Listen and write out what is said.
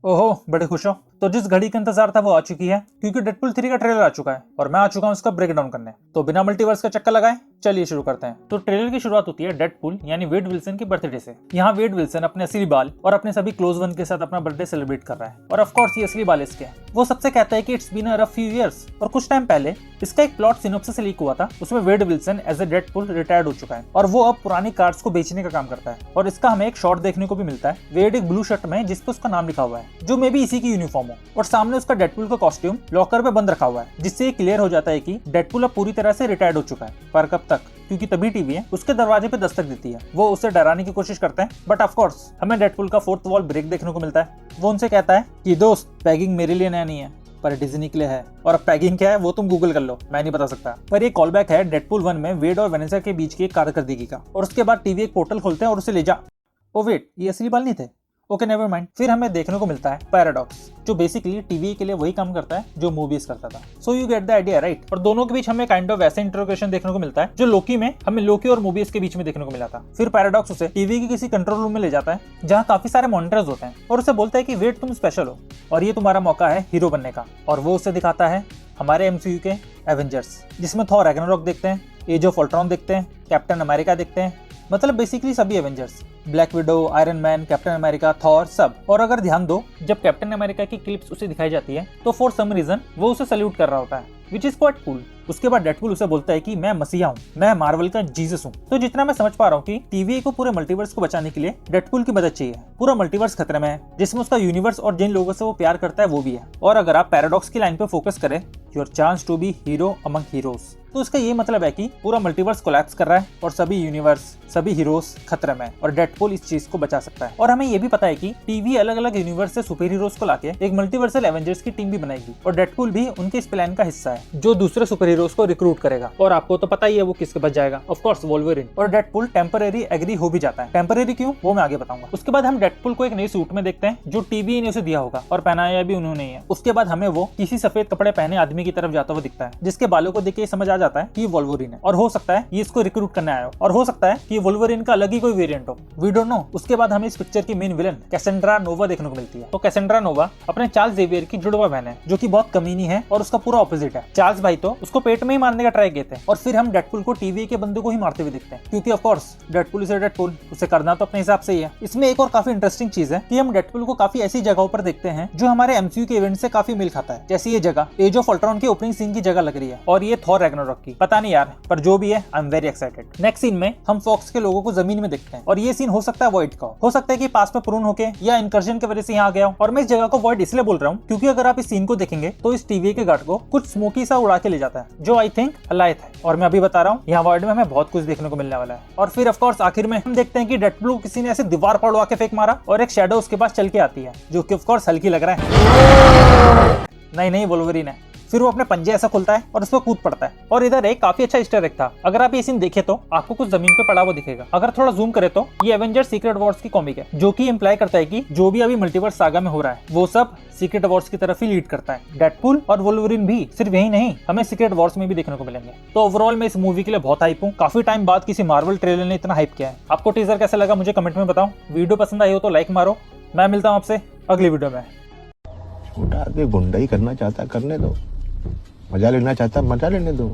ओहो, बड़े खुश हो। तो जिस घड़ी का इंतजार था वो आ चुकी है, क्योंकि डेडपुल 3 का ट्रेलर आ चुका है और मैं आ चुका हूँ इसका ब्रेकडाउन करने। तो बिना मल्टीवर्स का चक्कर लगाए चलिए शुरू करते हैं। तो ट्रेलर की शुरुआत होती है डेडपुल यानी वेड विल्सन की बर्थडे से। यहाँ वेड विल्सन अपने असली बाल और अपने सभी क्लोज वन के साथ अपना बर्थडे सेलिब्रेट कर रहा है और ऑफ कोर्स ये असली बाल इसके हैं। वो सबसे कहता है कि it's been a rough few years. और कुछ टाइम पहले इसका एक प्लॉट सिनॉप्सिस लीक हुआ था, उसमें Wade Wilson as a Deadpool retired हो चुका है और वो अब पुरानी कार्ड्स को बेचने का काम करता है। और इसका हमें एक शॉट देखने को भी मिलता है, वेड एक ब्लू शर्ट में जिसपे उसका नाम लिखा हुआ है, जो मे बी इसी की यूनिफॉर्म हो, और सामने उसका डेडपुल का कॉस्ट्यूम लॉकर पे बंद रखा हुआ है, जिससे ये क्लियर हो जाता है कि डेडपुल अब पूरी तरह से रिटायर्ड हो चुका है। पर कब तक? क्योंकि तभी टीवी है उसके दरवाजे पे दस्तक देती है। वो उसे डराने की कोशिश करते हैं, बट ऑफ कोर्स हमें डेडपुल का फोर्थ वॉल ब्रेक देखने को मिलता है। वो उनसे कहता है कि दोस्त, पैगिंग मेरे लिए नया नहीं है पर डिज्नी के लिए है, और अब पैगिंग क्या है वो तुम गूगल कर लो, मैं नहीं बता सकता। पर ये कॉल बैक है डेडपुल 1 में वेड और वेनेसा के बीच की एक कारकर्दगी का। और उसके बाद टीवी एक पोर्टल खोलते हैं और उसे ले जा। ओ वेट, ये असली बाल नहीं थे? Okay never mind. फिर हमें देखने को मिलता है पैराडॉक्स, जो बेसिकली टीवी के लिए वही काम करता है जो मूवीज करता था। So you get the idea right. और दोनों के बीच हमें काइंड ऑफ वैसे इंटरोगेशन देखने को मिलता है जो लोकी में हमें लोकी और मूवीज के बीच में देखने को मिला था। फिर पैराडॉक्स उसे टीवी के किसी कंट्रोल रूम में ले जाता है जहाँ काफी सारे मॉनिटर्स होते हैं और उसे बोलता है कि वेट, तुम स्पेशल हो और ये तुम्हारा मौका है हीरो बनने का। और वो उसे दिखाता है हमारे एमसीयू के एवेंजर्स, जिसमें थॉर रैग्नारोक देखते हैं, एज ऑफ अल्ट्रॉन देखते हैं, कैप्टन अमेरिका देखते हैं, मतलब बेसिकली सभी Avengers, black window, iron man, captain America, Thor, सब। और अगर ध्यान दो, जब कैप्टन अमेरिका की क्लिप्स उसे दिखाई जाती है तो फॉर सम रीजन वो उसे सल्यूट कर रहा होता है, विच इज क्वाइट कूल। उसके बाद डेडपुल उसे बोलता है कि मैं मसीहा हूँ, मैं मार्वल का जीसस हूँ। तो जितना मैं समझ पा रहा हूँ कि टीवी को पूरे मल्टीवर्स को बचाने के लिए डेडपुल की मदद चाहिए। पूरा मल्टीवर्स खतरे में है, जिसमें उसका यूनिवर्स और जिन लोगों से वो प्यार करता है वो भी है। और अगर आप पैराडॉक्स की लाइन पे फोकस करें, your chance to be hero among heroes, तो इसका ये मतलब है कि पूरा मल्टीवर्स कोलैप्स कर रहा है और सभी यूनिवर्स, सभी हीरोज खतरे में, और डेडपुल इस चीज को बचा सकता है। और हमें ये भी पता है कि टीवी अलग अलग यूनिवर्स से सुपर हीरोज को लाके एक मल्टीवर्सल एवेंजर्स की टीम भी बनाएगी और डेडपुल भी उनके इस प्लान का हिस्सा है, जो दूसरे सुपर हीरोज को रिक्रूट करेगा। और आपको तो पता ही है वो किसके बच जाएगा, ऑफ कोर्स वोल्वरिन। और डेडपुल टेम्पररी एग्री हो भी जाता है। टेम्पररी क्यों, वो मैं आगे बताऊंगा। उसके बाद हम डेडपुल को एक नई सूट में देखते हैं जो टीवी ने उसे दिया होगा और पहनाया भी उन्होंने ही है। उसके बाद हमें वो किसी सफेद कपड़े पहने आदमी की तरफ जाता हुआ दिखता है, जिसके बालों को देख के समझ आ जाता है कि वोल्वरिन है, और हो सकता है ये इसको रिक्रूट करने आया हो, और हो सकता है कि वोल्वरिन का अलग ही कोई वेरिएंट हो, वी डोंट नो। उसके बाद हमें इस पिक्चर की मेन विलन कैसेंड्रा नोवा देखने को मिलती है। तो कैसेंड्रा नोवा अपने चार्ल्स जेवियर की जुड़वा बहन है, जो कि बहुत कमीनी है और उसका पूरा ऑपोजिट है। चार्ल्स भाई तो उसको पेट में ही मारने का ट्राई किए थे। और फिर हम डेडपुल को टीवी के बंदे को ही मारते हुए दिखते हैं, क्योंकि of course Deadpool is Deadpool, उसे करना तो अपने हिसाब से ही है। इसमें एक और काफी इंटरेस्टिंग चीज है कि हम डेडपुल को काफी ऐसी जगहों पर देखते हैं जो हमारे एमसीयू के इवेंट से काफी मेल खाता है। जैसे ये जगह एज ऑफ अल्ट्रॉन के ओपनिंग सीन की जगह लग रही है, और ये थॉर रैग्नारोक की। पता नहीं यार, पर जो भी है I am very excited. Next scene में हम फॉक्स के लोगों को जमीन में देखते हैं, और ये सीन हो सकता है वॉइड का हो सकता है कि पास में प्रून होके या इनकर्जन की वजह से यहाँ आ गया हो। और मैं इस जगह को वॉइड इसलिए बोल रहा हूँ क्योंकि अगर आप इस सीन को देखेंगे तो इस टीवी के गार्ड को कुछ स्मोकी सा उड़ा के ले जाता है, जो आई थिंक अलायत है। और मैं अभी बता रहा हूँ, यहाँ वॉइड में हमें बहुत कुछ देखने को मिलने वाला है। और फिर ऑफ कोर्स आखिर में हम देखते हैं कि डेडपुल को किसी ने ऐसे दीवार पर उड़ा के फेंक मारा और एक शैडो उसके पास चल के आती है, जो कि ऑफ कोर्स हल्की लग रहा है। नहीं, वोल्वरिन है। फिर वो अपने पंजे ऐसा खुलता है और उस पर कूद पड़ता है। और इधर एक काफी अच्छा ईस्टर एग था, अगर आप ये सीन देखे तो आपको कुछ जमीन पे पड़ा हुआ दिखेगा। अगर थोड़ा जूम करे तो ये एवेंजर्स सीक्रेट वॉर्स की कॉमिक है, जो कि इंप्लाई करता है कि जो भी अभी मल्टीवर्स सागा में हो रहा है वो सब सीक्रेट वॉर्स की तरफ ही लीड करता है। डेडपुल और वोल्वरिन भी सिर्फ यही नहीं, हमें सीक्रेट वॉर्स में भी देखने को मिलेंगे। तो ओवरऑल मैं इस मूवी के लिए बहुत हाइप हूँ। काफी टाइम बाद किसी मार्वल ट्रेलर ने इतना हाइप किया है। आपको टीजर कैसा लगा मुझे कमेंट में बताओ। वीडियो पसंद आई हो तो लाइक मारो। मैं मिलता हूँ आपसे अगली वीडियो में। छोटा आदमी गुंडाई करना चाहता करने दो, मजा लेना चाहता मजा लेने दो।